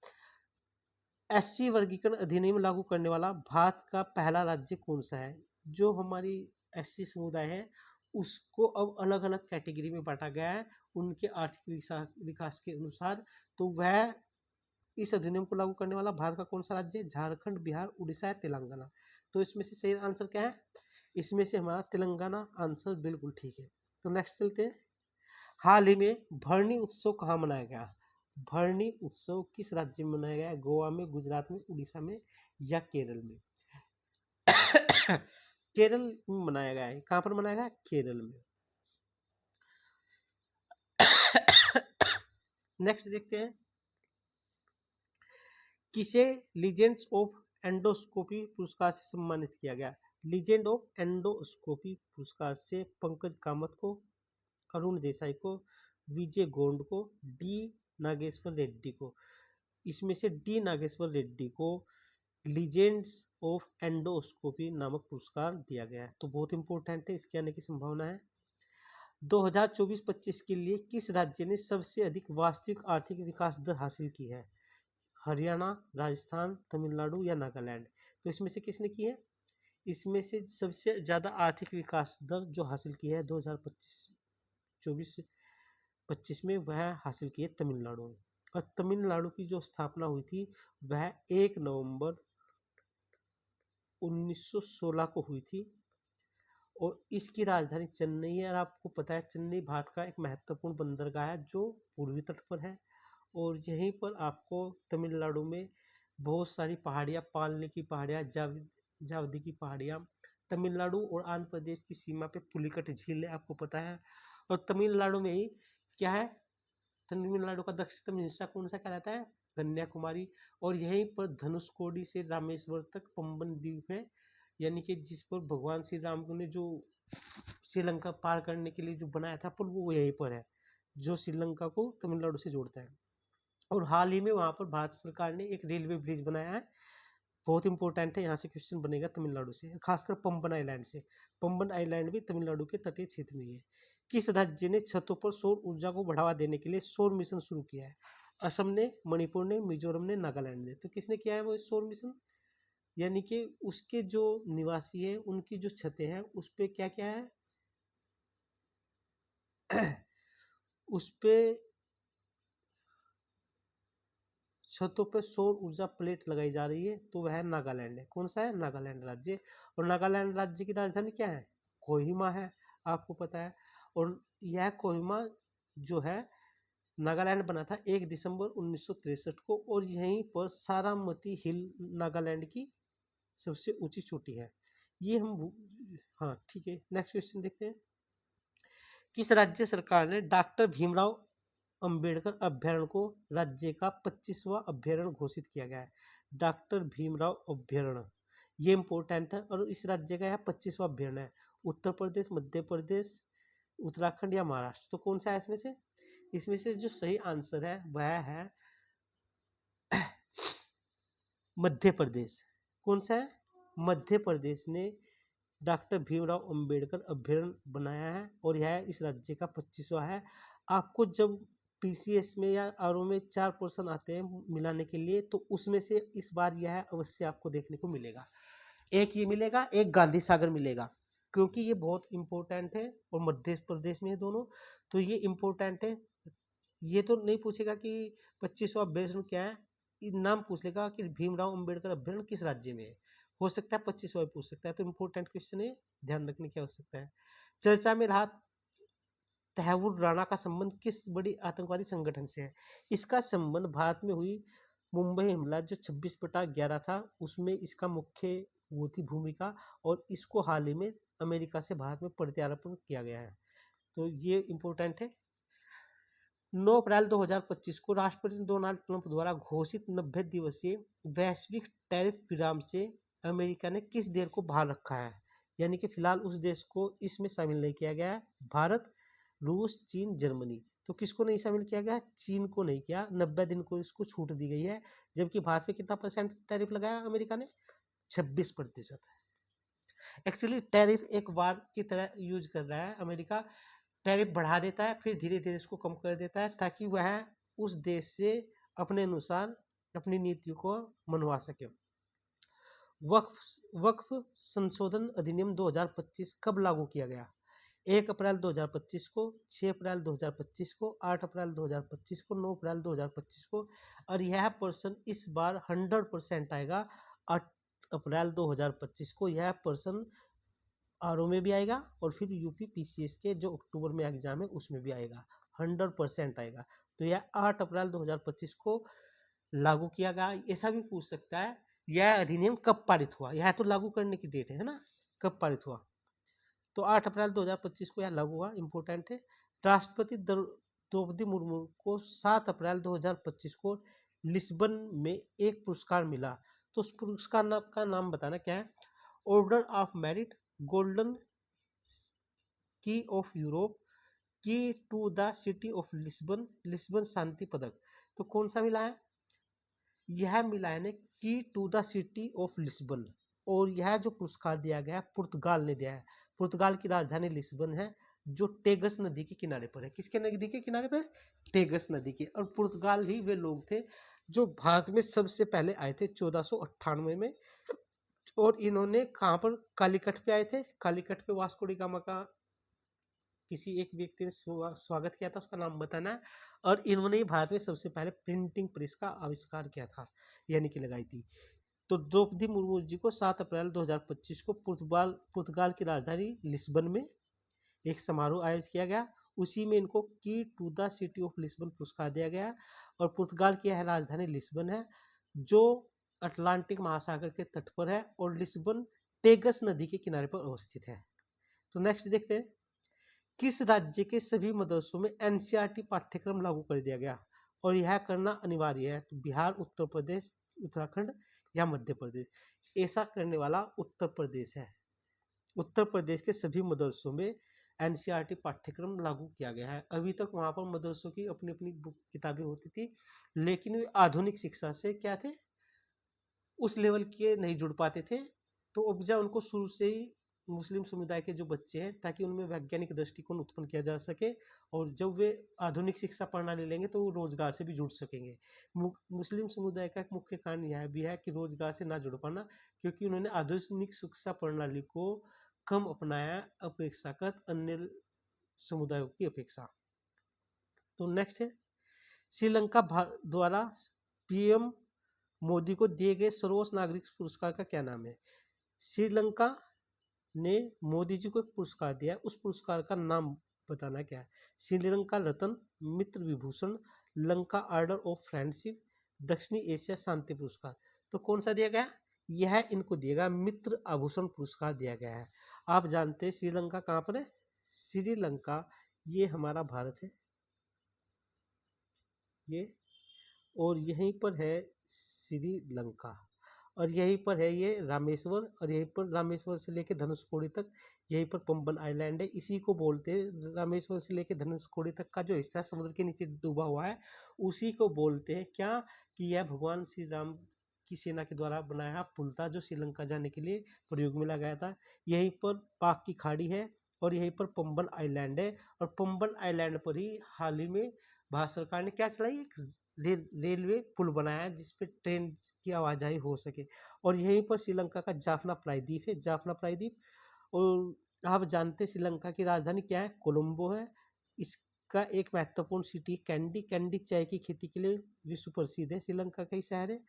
एससी वर्गीकरण अधिनियम लागू करने वाला भारत का पहला राज्य कौन सा है? जो हमारी एससी समुदाय है उसको अब अलग अलग कैटेगरी में बांटा गया है उनके आर्थिक विकास के अनुसार। तो वह इस अधिनियम को लागू करने वाला भारत का कौन सा राज्य है? झारखंड, बिहार, उड़ीसा या तेलंगाना? तो इसमें से सही आंसर क्या है? इसमें से हमारा तेलंगाना आंसर बिल्कुल ठीक है। तो नेक्स्ट चलते हैं, हाल ही में भरनी उत्सव कहाँ मनाया गया? भरनी उत्सव किस राज्य में मनाया गया? गोवा में, गुजरात में, उड़ीसा में या केरल में? केरल में मनाया गया है। कहाँ पर मनाया गया? केरल में। नेक्स्ट देखते हैं, किसे लीजेंड्स ऑफ एंडोस्कोपी पुरस्कार से सम्मानित किया गया? लीजेंड ऑफ एंडोस्कोपी पुरस्कार से पंकज कामत को, अरुण देसाई को, विजय गोंड को, डी नागेश्वर रेड्डी को। इसमें से डी नागेश्वर रेड्डी को लीजेंड्स ऑफ एंडोस्कोपी नामक पुरस्कार दिया गया है। तो बहुत इंपॉर्टेंट है, इसके आने की संभावना है। 2024-25 के लिए किस राज्य ने सबसे अधिक वास्तविक आर्थिक विकास दर हासिल की है? हरियाणा, राजस्थान, तमिलनाडु या नागालैंड? तो इसमें से किसने की है? इसमें से सबसे ज़्यादा आर्थिक विकास दर जो हासिल की है 2024-25 में, वह हासिल की है तमिलनाडु में। और तमिलनाडु की जो स्थापना हुई थी वह 1 नवंबर 1916 को हुई थी। और इसकी राजधानी चेन्नई है। और आपको पता है चेन्नई भारत का एक महत्वपूर्ण बंदरगाह है जो पूर्वी तट पर है। और यहीं पर आपको तमिलनाडु में बहुत सारी पहाड़ियाँ, पालने की पहाड़ियाँ, जावदी की पहाड़ियाँ, तमिलनाडु और आंध्र प्रदेश की सीमा पे पुलिकट झील है, आपको पता है। और तमिलनाडु में ही क्या है? तमिलनाडु का दक्षिणतम हिस्सा कौन सा कहलाता है? कन्याकुमारी, और यहीं पर धनुषकोडी से रामेश्वर तक पंबन द्वीप है, यानी कि जिस पर भगवान श्री राम ने जो श्रीलंका पार करने के लिए जो बनाया था पुल, वो यहीं पर है, जो श्रीलंका को तमिलनाडु से जोड़ता है। और हाल ही में वहाँ पर भारत सरकार ने एक रेलवे ब्रिज बनाया है, बहुत इंपॉर्टेंट है, यहाँ से क्वेश्चन बनेगा तमिलनाडु से, खासकर पंबन आइलैंड से। पंबन आइलैंड भी तमिलनाडु के तटीय क्षेत्र में ही है। किस राज्य ने छतों पर सौर ऊर्जा को बढ़ावा देने के लिए सौर मिशन शुरू किया है? असम ने, मणिपुर ने, मिजोरम ने, नागालैंड ने। तो किसने किया है वो सौर मिशन? यानी कि उसके जो निवासी है उनकी जो छतें हैं उस पे क्या क्या है उस पे छतों पे सौर ऊर्जा प्लेट लगाई जा रही है, तो वह नागालैंड है। कौन सा है? नागालैंड राज्य। और नागालैंड राज्य की राजधानी क्या है? कोहिमा है, आपको पता है। और यह कोहिमा जो है, नागालैंड बना था 1 दिसंबर 1963 को, और यहीं पर सारामती हिल नागालैंड की सबसे ऊंची चोटी है। ये हाँ ठीक है, नेक्स्ट क्वेश्चन देखते हैं। किस राज्य सरकार ने डॉक्टर भीमराव अंबेडकर अभ्यारण्य को राज्य का 25वां अभ्यारण्य घोषित किया गया है? डॉक्टर भीमराव अभ्यारण्य, ये इंपॉर्टेंट है, और इस राज्य का यह 25वां अभ्यारण्य है। उत्तर प्रदेश, मध्य प्रदेश, उत्तराखंड या महाराष्ट्र? तो कौन सा है इसमें से? इसमें से जो सही आंसर है वह है मध्य प्रदेश। कौन सा है? मध्य प्रदेश ने डॉक्टर भीमराव अंबेडकर अभ्यारण्य बनाया है, और यह इस राज्य का 25वां है। आपको जब पीसीएस में या आरओ में 4 पर्सन आते हैं मिलाने के लिए, तो उसमें से इस बार यह अवश्य आपको देखने को मिलेगा। एक ये मिलेगा, एक गांधी सागर मिलेगा, क्योंकि ये बहुत इंपॉर्टेंट है, और मध्य प्रदेश में है दोनों, तो ये इंपॉर्टेंट है। ये तो नहीं पूछेगा कि 25वां अभ्यारण्य क्या है, नाम पूछ लेगा कि भीमराव अंबेडकर अभ्यारण्य किस राज्य में है। हो सकता है 25वां पूछ सकता है, तो इंपॉर्टेंट क्वेश्चन है, ध्यान रखने की आवश्यकता है। चर्चा में रहा तहव्वुर राणा का संबंध किस बड़ी आतंकवादी संगठन से है? इसका संबंध भारत में हुई मुंबई हमला जो 26/11 था, उसमें इसका मुख्य वो थी भूमिका, और इसको हाल ही में अमेरिका से भारत में प्रत्यार्पण किया गया है, तो ये इंपॉर्टेंट है। 9 अप्रैल 2025 को राष्ट्रपति डोनाल्ड ट्रंप द्वारा घोषित 90 दिवसीय वैश्विक टैरिफ विराम से अमेरिका ने किस देश को बाहर रखा है? यानी कि फिलहाल उस देश को इसमें शामिल नहीं किया गया है। भारत, रूस, चीन, जर्मनी। तो किसको नहीं शामिल किया गया? चीन को नहीं किया, 90 दिन को इसको छूट दी गई है। जबकि भारत पे कितना परसेंट टैरिफ लगाया अमेरिका ने? 26%। एक्चुअली टैरिफ एक वार की तरह यूज कर रहा है अमेरिका। टैरिफ बढ़ा देता है, फिर धीरे धीरे इसको कम कर देता है, ताकि वह उस देश से अपने अनुसार अपनी नीतियों को मनवा सके। वक्फ वक्फ संशोधन अधिनियम 2025 कब लागू किया गया? 1 अप्रैल 2025 को, 6 अप्रैल 2025 को, 8 अप्रैल 2025 को, 9 अप्रैल 2025 को। और यह पर्सन इस बार 100% आएगा 8 अप्रैल 2025 को। यह पर्सन आरओ में भी आएगा, और फिर यूपी पीसीएस के जो अक्टूबर में एग्जाम है उसमें भी आएगा, 100% आएगा। तो यह 8 अप्रैल 2025 को लागू किया गया। ऐसा भी पूछ सकता है यह अधिनियम कब पारित हुआ, यह तो लागू करने की डेट है ना, कब पारित हुआ? तो 8 अप्रैल 2025 को यह लागू हुआ, इंपॉर्टेंट है। राष्ट्रपति द्रौपदी मुर्मू को 7 अप्रैल 2025 को लिस्बन में एक पुरस्कार मिला, तो उस पुरस्कार का नाम बताना क्या है? Order of merit, golden key of Europe, key to the city of Lisbon, Lisbon शांति पदक। तो कौन सा मिला है? यह मिला है key to the city of Lisbon, और यह जो पुरस्कार दिया गया है पुर्तगाल ने दिया है। पुर्तगाल की राजधानी लिस्बन है, जो टेगस नदी के किनारे पर है। किसके नदी के किनारे पर? टेगस नदी के। और पुर्तगाल ही वे लोग थे जो भारत में सबसे पहले आए थे 1498 में। और इन्होंने कहाँ पर? कालीकट पे आए थे। कालीकट पे वास्को डी गामा का किसी एक व्यक्ति ने स्वागत किया था, उसका नाम बताना है। और इन्होंने भारत में सबसे पहले प्रिंटिंग प्रेस का आविष्कार किया था, यानी कि लगाई थी। तो द्रौपदी मुर्मू जी को 7 अप्रैल 2025 को पुर्तगाल की राजधानी लिस्बन में एक समारोह आयोजित किया गया। उसी में इनको key to the city of Lisbon पुरस्कार दिया गया। और पुर्तगाल की यह राजधानी लिस्बन है, जो अटलांटिक महासागर के तट पर है, और लिस्बन टेगस नदी के किनारे पर अवस्थित है। तो नेक्स्ट देखते हैं, किस राज्य के सभी मदरसों में एनसीईआरटी पाठ्यक्रम लागू कर दिया गया? और यह करना अनिवार्य है। तो बिहार, उत्तर प्रदेश, उत्तराखंड या मध्य प्रदेश, ऐसा करने वाला उत्तर प्रदेश है। उत्तर प्रदेश के सभी मदरसों में एनसीईआरटी पाठ्यक्रम लागू किया गया है। अभी तक वहाँ पर मदरसों की अपनी अपनी बुक किताबें होती थी, लेकिन वे आधुनिक शिक्षा से क्या थे, उस लेवल के नहीं जुड़ पाते थे। तो उपजा उनको शुरू से ही मुस्लिम समुदाय के जो बच्चे हैं, ताकि उनमें वैज्ञानिक दृष्टिकोण उत्पन्न किया जा सके, और जब वे आधुनिक शिक्षा प्रणाली लेंगे तो वो रोजगार से भी जुड़ सकेंगे। मुस्लिम समुदाय का एक मुख्य कारण यह भी है कि रोजगार से ना जुड़ पाना, क्योंकि उन्होंने आधुनिक शिक्षा प्रणाली को कम अपनाया अपेक्षाकृत अन्य समुदायों की अपेक्षा। तो नेक्स्ट है, श्रीलंका द्वारा पीएम मोदी को दिए गए सर्वोच्च नागरिक पुरस्कार का क्या नाम है? श्रीलंका ने मोदी जी को एक पुरस्कार दिया है, उस पुरस्कार का नाम बताना क्या है? Sri Lanka Ratna, Mitra Vibhushan, Lanka order of friendship, दक्षिणी एशिया शांति पुरस्कार। तो कौन सा दिया गया? यह इनको दिया गया, मित्र आभूषण पुरस्कार दिया गया है। आप जानते हैं श्रीलंका कहाँ पर है? श्रीलंका ये हमारा भारत है, ये, और यहीं पर है श्रीलंका, और यहीं पर है ये रामेश्वर, और यहीं पर रामेश्वर से लेके धनुषकोडी तक यहीं पर पंबन आइलैंड है। इसी को बोलते हैं, रामेश्वर से लेके धनुषकोडी तक का जो हिस्सा समुद्र के नीचे डूबा हुआ है, उसी को बोलते हैं क्या, कि यह भगवान श्री राम की सेना के द्वारा बनाया पुल था, जो श्रीलंका जाने के लिए प्रयोग में लगाया था। यहीं पर पाक की खाड़ी है, और यहीं पर पंबन आइलैंड है, और पंबन आइलैंड पर ही हाल ही में भारत सरकार ने क्या चलाई, एक रेलवे पुल बनाया है, जिसपे ट्रेन की आवाजाही हो सके। और यहीं पर श्रीलंका का जाफना प्रायद्वीप है, जाफना प्रायद्वीप। और आप जानते हैं श्रीलंका की राजधानी क्या है? कोलंबो है। इसका एक महत्वपूर्ण सिटी कैंडी, कैंडी चाय की खेती के लिए विश्व प्रसिद्ध है, श्रीलंका का ही शहर है।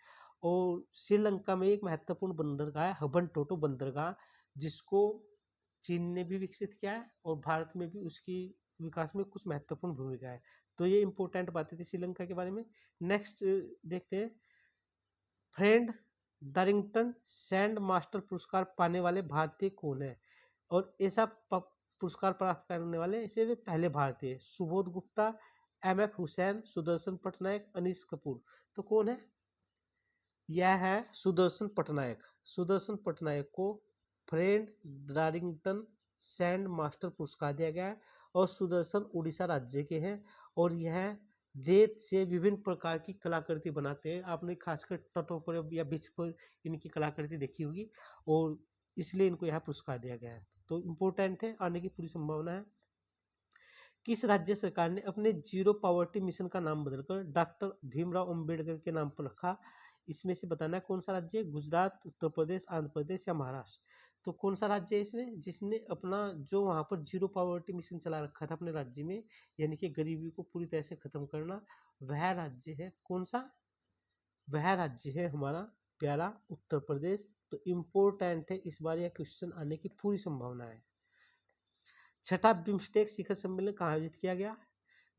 और श्रीलंका में एक महत्वपूर्ण बंदरगाह है, हबन टोटो बंदरगाह, जिसको चीन ने भी विकसित किया है, और भारत में भी उसकी विकास में कुछ महत्वपूर्ण भूमिका है। तो ये इंपॉर्टेंट बातें थी श्रीलंका के बारे में। नेक्स्ट देखते हैं, फ्रेंड डारिंगटन सैंड मास्टर पुरस्कार पाने वाले भारतीय कौन है? और ऐसा पुरस्कार प्राप्त करने वाले ऐसे वे पहले भारतीय, सुबोध गुप्ता, एमएफ हुसैन, सुदर्शन पटनायक, अनीश कपूर। तो कौन है? यह है सुदर्शन पटनायक। सुदर्शन पटनायक को फ्रेंड डारिंगटन सैंड मास्टर पुरस्कार दिया गया है, और सुदर्शन उड़ीसा राज्य के हैं, और यह रेत से विभिन्न प्रकार की कलाकृति बनाते हैं। आपने खासकर तटों पर या बीच पर इनकी कलाकृति देखी होगी, और इसलिए इनको यह पुरस्कार दिया गया है। तो इम्पोर्टेंट है, आने की पूरी संभावना है। किस राज्य सरकार ने अपने जीरो पॉवर्टी मिशन का नाम बदलकर डॉक्टर भीमराव अंबेडकर के नाम पर रखा? इसमें से बताना है कौन सा राज्य है? गुजरात, उत्तर प्रदेश, आंध्र प्रदेश या महाराष्ट्र। तो कौन सा राज्य है इसमें जिसने अपना जो वहां पर जीरो पॉवर्टी मिशन चला रखा था अपने राज्य में, यानी कि गरीबी को पूरी तरह से खत्म करना, वह राज्य है कौन सा? वह राज्य है हमारा प्यारा उत्तर प्रदेश। तो इम्पोर्टेंट है, इस बार यह क्वेश्चन आने की पूरी संभावना है। छठा बिम्स्टेक शिखर सम्मेलन कहाँ आयोजित किया गया?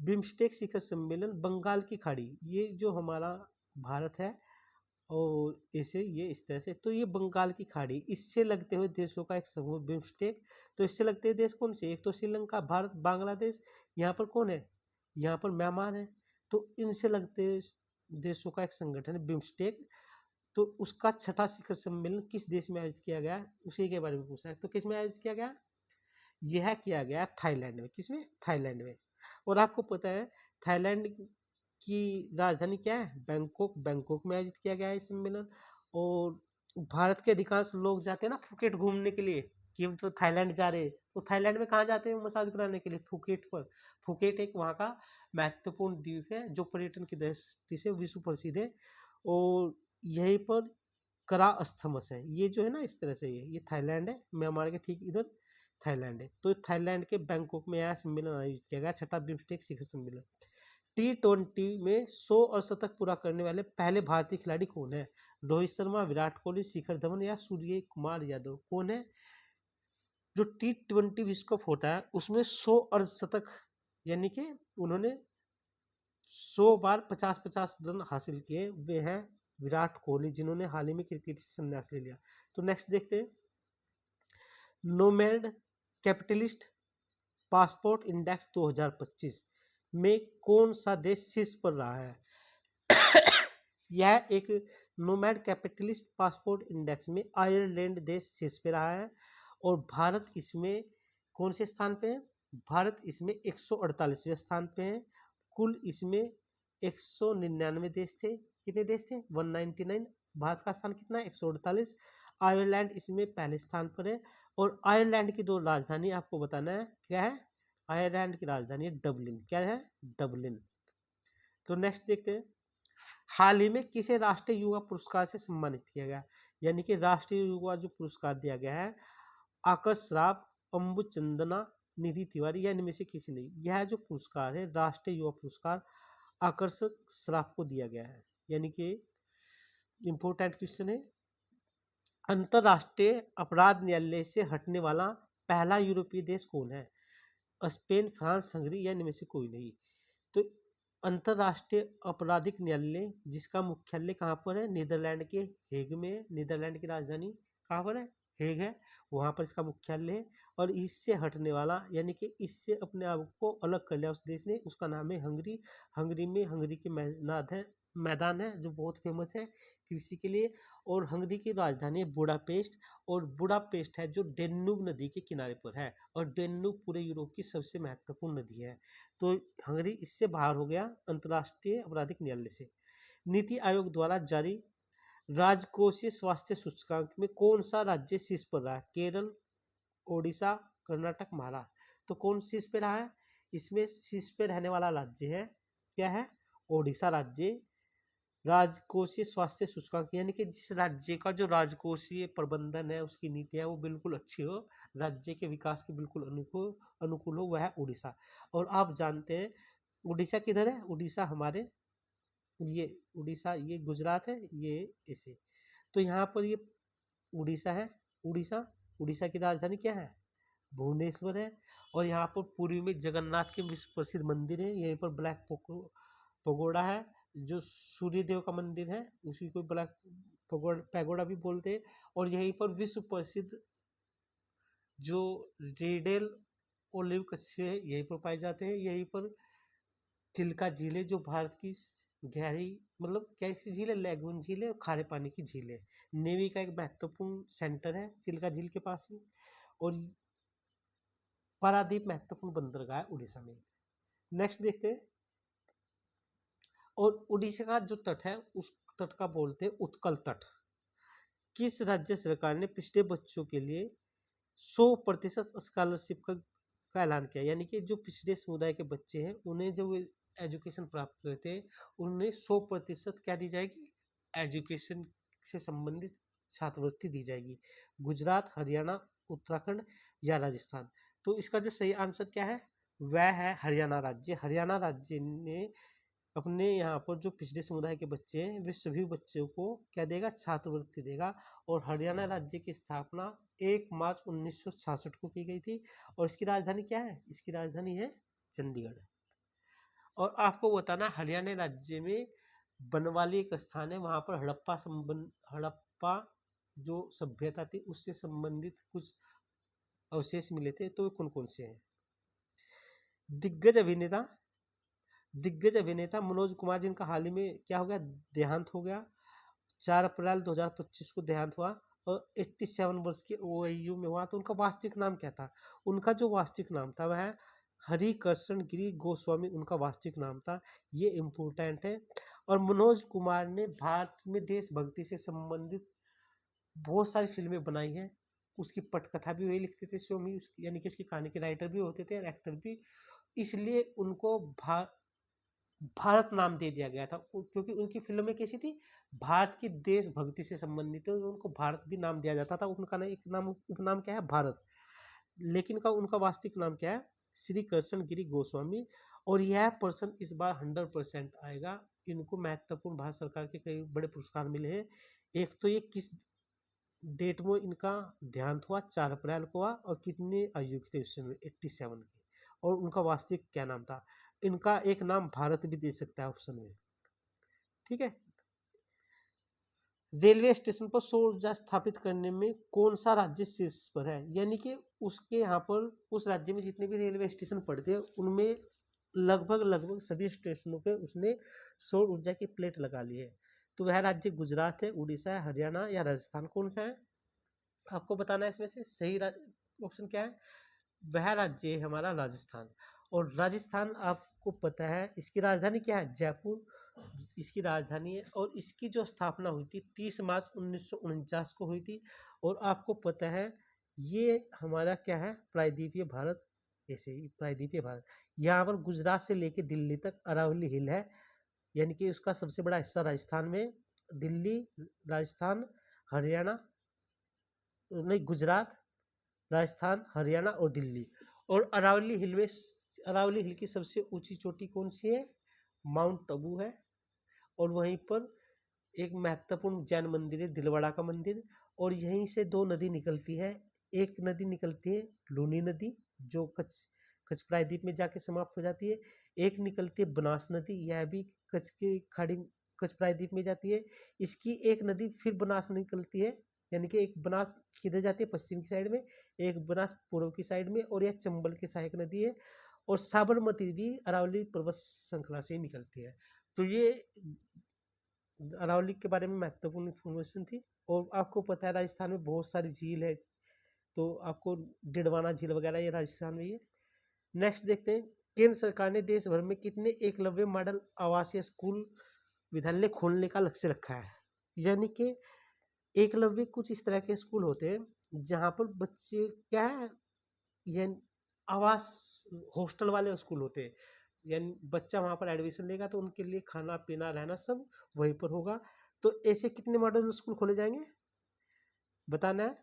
बिम्स्टेक शिखर सम्मेलन बंगाल की खाड़ी, ये जो हमारा भारत है, और इसे ये इस तरह से, तो ये बंगाल की खाड़ी, इससे लगते हुए देशों का एक समूह बिम्स्टेक। तो इससे लगते हुए देश कौन से? एक तो श्रीलंका, भारत, बांग्लादेश, यहाँ पर कौन है? यहाँ पर म्यांमार है। तो इनसे लगते हुए देशों का एक संगठन है बिम्स्टेक। तो उसका छठा शिखर सम्मेलन किस देश में आयोजित किया गया, उसी के बारे में पूछा है। तो किस में आयोजित किया गया? यह किया गया थाईलैंड में। किसमें? थाईलैंड में। और आपको पता है थाईलैंड की राजधानी क्या है? बैंकॉक। बैंकॉक में आयोजित किया गया है इस सम्मेलन। और भारत के अधिकांश लोग जाते हैं ना फुकेट घूमने के लिए, कि हम तो थाईलैंड जा रहे हैं, तो थाईलैंड में कहाँ जाते हैं मसाज कराने के लिए? फुकेट पर। फुकेट एक वहाँ का महत्वपूर्ण द्वीप है, जो पर्यटन की दृष्टि से विश्व प्रसिद्ध है। और यहीं पर करा अस्थमस है, ये जो है ना इस तरह से, ये थाईलैंड है, म्यांमार के ठीक इधर थाईलैंड है। तो थाईलैंड के बैंकॉक में यह सम्मेलन आयोजित किया गया, छठा बिम्स्टेक शिखर सम्मेलन। T20 में 100 अर्धशतक पूरा करने वाले पहले भारतीय खिलाड़ी कौन है? रोहित शर्मा, विराट कोहली, शिखर धवन या सूर्य कुमार यादव। कौन है? जो T20 विश्व कप होता है उसमें 100 अर्धशतक, यानी कि उन्होंने 100 बार 50-50 रन हासिल किए, वे हैं विराट कोहली, जिन्होंने हाल ही में क्रिकेट से संन्यास ले लिया। तो नेक्स्ट देखते हैं, नोमैड कैपिटलिस्ट पासपोर्ट इंडेक्स 2025, में कौन सा देश शीर्ष पर रहा है? यह एक नोमैड कैपिटलिस्ट पासपोर्ट इंडेक्स में आयरलैंड देश शीर्ष पे रहा है और भारत इसमें कौन से स्थान पे है? भारत इसमें 148वें स्थान पे है। कुल इसमें 199 देश थे। कितने देश थे? 199। भारत का स्थान कितना है? 148। आयरलैंड इसमें पहले स्थान पर है और आयरलैंड की दो राजधानी आपको बताना है, क्या है? आयरलैंड की राजधानी है डबलिन। क्या है? डबलिन। तो नेक्स्ट देखते हैं, हाल ही में किसे राष्ट्रीय युवा पुरस्कार से सम्मानित किया गया? यानी कि राष्ट्रीय युवा जो पुरस्कार दिया गया है, आकाश श्राफ, अंबुचंदना, निधि तिवारी या इनमें से किसी नहीं। यह जो पुरस्कार है राष्ट्रीय युवा पुरस्कार आकर्षक श्राफ को दिया गया है। यानी कि इंपोर्टेंट क्वेश्चन है, अंतरराष्ट्रीय अपराध न्यायालय से हटने वाला पहला यूरोपीय देश कौन है? स्पेन, फ्रांस, हंगरी या इनमें से कोई नहीं। तो अंतरराष्ट्रीय आपराधिक न्यायालय जिसका मुख्यालय कहाँ पर है? नीदरलैंड के हेग में है। नीदरलैंड की राजधानी कहाँ पर है? हेग है, वहाँ पर इसका मुख्यालय है। और इससे हटने वाला यानी कि इससे अपने आप को अलग कर लिया उस देश ने, उसका नाम है हंगरी। हंगरी में हंगरी के मैदान है जो बहुत फेमस है कृषि के लिए। और हंगरी की राजधानी है बुडापेस्ट और बुडापेस्ट है जो डेन्यूब नदी के किनारे पर है और डेन्यूब पूरे यूरोप की सबसे महत्वपूर्ण नदी है। तो हंगरी इससे बाहर हो गया अंतर्राष्ट्रीय आपराधिक न्यायालय से। नीति आयोग द्वारा जारी राजकोषीय स्वास्थ्य सूचकांक में कौन सा राज्य शीर्ष पर रहा है? केरल, ओडिशा, कर्नाटक, महाराष्ट्र। तो कौन शीर्ष पे रहा है? इसमें शीर्ष पे रहने वाला राज्य है, क्या है? ओडिशा राज्य। राजकोषीय स्वास्थ्य सूचकांक यानी कि जिस राज्य का जो राजकोषीय प्रबंधन है, उसकी नीतियां वो बिल्कुल अच्छी हो, राज्य के विकास के बिल्कुल अनुकूल अनुकूल हो, वह है उड़ीसा। और आप जानते हैं उड़ीसा किधर है? उड़ीसा हमारे ये उड़ीसा ये गुजरात है, ये ऐसे। तो यहाँ पर ये उड़ीसा है। उड़ीसा उड़ीसा की राजधानी क्या है? भुवनेश्वर है। और यहाँ पर पूर्वी में जगन्नाथ के विश्व प्रसिद्ध मंदिर है। यहीं पर ब्लैक पगोड़ा है जो सूर्य देव का मंदिर है, उसी को ब्लैक पैगोडा भी बोलते हैं। और यहीं पर विश्व प्रसिद्ध जो रेडेल ओलिव कछुए यहीं पर पाए जाते हैं। यहीं पर चिल्का झील है जो भारत की गहरी मतलब कैसी झील है? लैगून झील है और खारे पानी की झील है। नेवी का एक महत्वपूर्ण सेंटर है चिल्का झील के पास ही। और पारादीप महत्वपूर्ण बंदरगाह है उड़ीसा में। नेक्स्ट देखते हैं, और उड़ीसा का जो तट है उस तट का बोलते हैं उत्कल तट। किस राज्य सरकार ने पिछड़े बच्चों के लिए 100% स्कॉलरशिप का ऐलान किया? यानी कि जो पिछड़े समुदाय के बच्चे हैं उन्हें जो एजुकेशन प्राप्त करते हैं उन्हें 100% क्या दी जाएगी? एजुकेशन से संबंधित छात्रवृत्ति दी जाएगी। गुजरात, हरियाणा, उत्तराखंड या राजस्थान। तो इसका जो सही आंसर क्या है? वह है हरियाणा राज्य। हरियाणा राज्य ने अपने यहाँ पर जो पिछड़े समुदाय के बच्चे हैं वे सभी बच्चों को क्या देगा? छात्रवृत्ति देगा। और हरियाणा राज्य की स्थापना 1 मार्च 1966 को की गई थी। और इसकी राजधानी क्या है? इसकी राजधानी है चंडीगढ़। और आपको बताना हरियाणा राज्य में बनवाली एक स्थान है, वहां पर हड़प्पा जो सभ्यता थी उससे संबंधित कुछ अवशेष मिले थे। तो कौन कौन से हैं? दिग्गज अभिनेता दिग्गज अभिनेता मनोज कुमार जिनका हाल ही में क्या हो गया? देहांत हो गया। 4 अप्रैल 2025 को देहांत हुआ और 87 वर्ष की आयु में हुआ। तो उनका वास्तविक नाम क्या था? उनका जो वास्तविक नाम था वह हरिकृष्ण गिरी गोस्वामी उनका वास्तविक नाम था। ये इम्पोर्टेंट है। और मनोज कुमार ने भारत में देशभक्ति से संबंधित बहुत सारी फिल्में बनाई हैं। उसकी पटकथा भी वही लिखते थे स्वामी, यानी कि उसकी कहानी के राइटर भी होते थे और एक्टर भी। इसलिए उनको भारत नाम दे दिया गया था क्योंकि उनकी फिल्में कैसी थी? भारत की देशभक्ति से संबंधित है, तो उनको भारत भी नाम दिया जाता था। उनका ना एक नाम उपनाम क्या है? भारत। लेकिन उनका वास्तविक नाम क्या है? श्री कृष्ण गिरी गोस्वामी। और यह पर्सन इस बार 100% आएगा। इनको महत्वपूर्ण भारत सरकार के कई बड़े पुरस्कार मिले हैं। एक तो ये किस डेट में इनका देहांत हुआ? 4 अप्रैल को हुआ। और कितने आयु के थे उस समय? 87 के। और उनका वास्तविक क्या नाम था? इनका एक नाम भारत भी दे सकता है ऑप्शन में, ठीक है। रेलवे स्टेशन पर सौर ऊर्जा स्थापित करने में कौन सा राज्य शीर्ष पर है? यानी कि उसके यहाँ पर उस राज्य में जितने भी रेलवे स्टेशन पड़ते हैं उनमें लगभग लगभग सभी स्टेशनों पे उसने सौर ऊर्जा की प्लेट लगा ली है। तो वह राज्य गुजरात है, उड़ीसा है, हरियाणा या राजस्थान, कौन सा है आपको बताना है। इसमें से सही ऑप्शन क्या है? वह राज्य है हमारा राजस्थान। और राजस्थान आपको पता है इसकी राजधानी क्या है? जयपुर इसकी राजधानी है। और इसकी जो स्थापना हुई थी 30 मार्च 1949 को हुई थी। और आपको पता है ये हमारा क्या है? प्रायद्वीपीय भारत। ऐसे ही प्रायद्वीपीय भारत, यहाँ पर गुजरात से लेके दिल्ली तक अरावली हिल है, यानी कि उसका सबसे बड़ा हिस्सा राजस्थान में। दिल्ली, राजस्थान, हरियाणा, नहीं गुजरात, राजस्थान, हरियाणा और दिल्ली। और अरावली हिल में, अरावली हिल की सबसे ऊंची चोटी कौन सी है? माउंट आबू है। और वहीं पर एक महत्वपूर्ण जैन मंदिर है, दिलवाड़ा का मंदिर। और यहीं से दो नदी निकलती है। एक नदी निकलती है लूनी नदी, जो कच्छ कच्छ प्रायद्वीप में जाके समाप्त हो जाती है। एक निकलती है बनास नदी, यह भी कच्छ की खाड़ी, कच्छ प्रायद्वीप में जाती है। इसकी एक नदी फिर बनास निकलती है, यानी कि एक बनास किधर जाती है? पश्चिम की साइड में, एक बनास पूर्व की साइड में। और यह चंबल की सहायक नदी है। और साबरमती भी अरावली पर्वत श्रृंखला से ही निकलती है। तो ये अरावली के बारे में महत्वपूर्ण इन्फॉर्मेशन थी। और आपको पता है राजस्थान में बहुत सारी झील है, तो आपको डिडवाना झील वगैरह ये राजस्थान में ही है। नेक्स्ट देखते हैं, केंद्र सरकार ने देश भर में कितने एकलव्य मॉडल आवासीय स्कूल विद्यालय खोलने का लक्ष्य रखा है? यानी कि एकलव्य कुछ इस तरह के स्कूल होते हैं जहाँ पर बच्चे क्या है, ये आवास हॉस्टल वाले स्कूल होते हैं। यानी बच्चा वहाँ पर एडमिशन लेगा तो उनके लिए खाना पीना रहना सब वहीं पर होगा। तो ऐसे कितने मॉडल स्कूल खोले जाएंगे बताना है?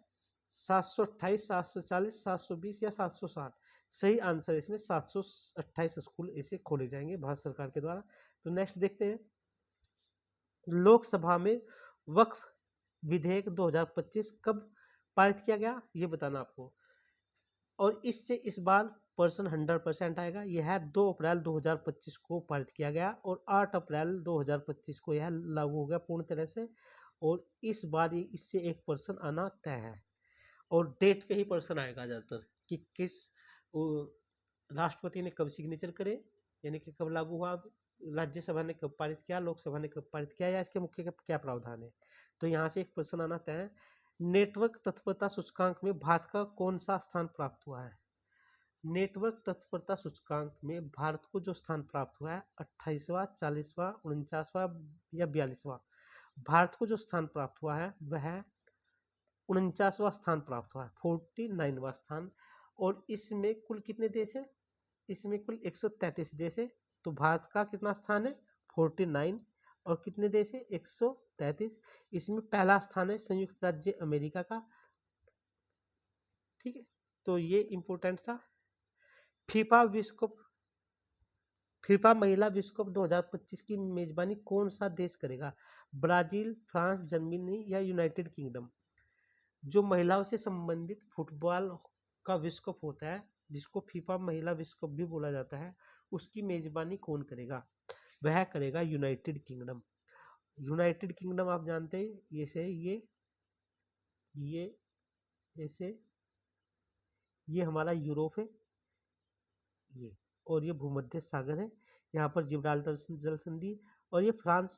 728, 740, 720 या 760? सही आंसर इसमें 728 स्कूल ऐसे खोले जाएंगे भारत सरकार के द्वारा। तो नेक्स्ट देखते हैं, लोकसभा में वक्फ विधेयक 2025 कब पारित किया गया, ये बताना आपको। और इससे इस बार पर्सन 100% आएगा। यह है 2 अप्रैल 2025 को पारित किया गया और 8 अप्रैल 2025 को यह लागू हो गया पूर्ण तरह से। और इस बार ये इससे 1% आना तय है। और डेट पे ही पर्सन आएगा ज़्यादातर कि किस राष्ट्रपति ने कब सिग्नेचर करे, यानी कि कब लागू हुआ, राज्यसभा ने कब पारित किया, लोकसभा ने कब पारित किया, या इसके मुख्य क्या प्रावधान है। तो यहाँ से 1% आना तय है। नेटवर्क तत्परता सूचकांक में भारत का कौन सा स्थान प्राप्त हुआ है? नेटवर्क तत्परता सूचकांक में भारत को जो स्थान प्राप्त हुआ है 28वां, 40वां, 49वां या 42वां। भारत को जो स्थान प्राप्त हुआ है वह 49वां स्थान प्राप्त हुआ है, 49वां स्थान। और इसमें कुल कितने देश है? इसमें कुल 133 देश है। तो भारत का कितना स्थान है? 49। और कितने देश है? 133। इसमें पहला स्थान है संयुक्त राज्य अमेरिका का। ठीक है, तो ये इंपॉर्टेंट था। फीफा विश्व कप, फीफा महिला विश्व कप 2025 की मेजबानी कौन सा देश करेगा? ब्राजील, फ्रांस, जर्मनी या यूनाइटेड किंगडम? जो महिलाओं से संबंधित फुटबॉल का विश्व कप होता है, जिसको फीफा महिला विश्व कप भी बोला जाता है, उसकी मेजबानी कौन करेगा? वह करेगा यूनाइटेड किंगडम। यूनाइटेड किंगडम आप जानते हैं, ये ऐसे ये हमारा यूरोप है, ये, और ये भूमध्य सागर है। यहाँ पर जिब्राल्टर जल संधि। और ये फ्रांस,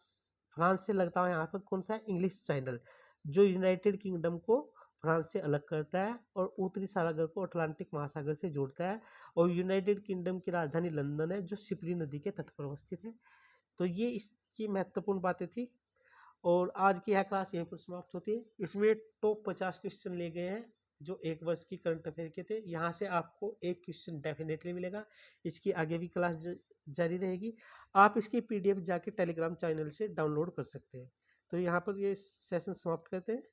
फ्रांस से लगता है यहाँ पर कौन सा है? इंग्लिश चैनल, जो यूनाइटेड किंगडम को फ्रांस से अलग करता है और उत्तरी सागर को अटलांटिक महासागर से जोड़ता है। और यूनाइटेड किंगडम की राजधानी लंदन है, जो सिपरी नदी के तट पर अवस्थित है। तो ये इसकी महत्वपूर्ण बातें थी। और आज की यह क्लास यहीं पर समाप्त होती है। इसमें टॉप 50 क्वेश्चन ले गए हैं जो 1 वर्ष की करंट अफेयर के थे। यहाँ से आपको एक क्वेश्चन डेफिनेटली मिलेगा। इसकी आगे भी क्लास जारी रहेगी। आप इसकी PDF जाके टेलीग्राम चैनल से डाउनलोड कर सकते हैं। तो यहाँ पर ये सेशन समाप्त करते हैं।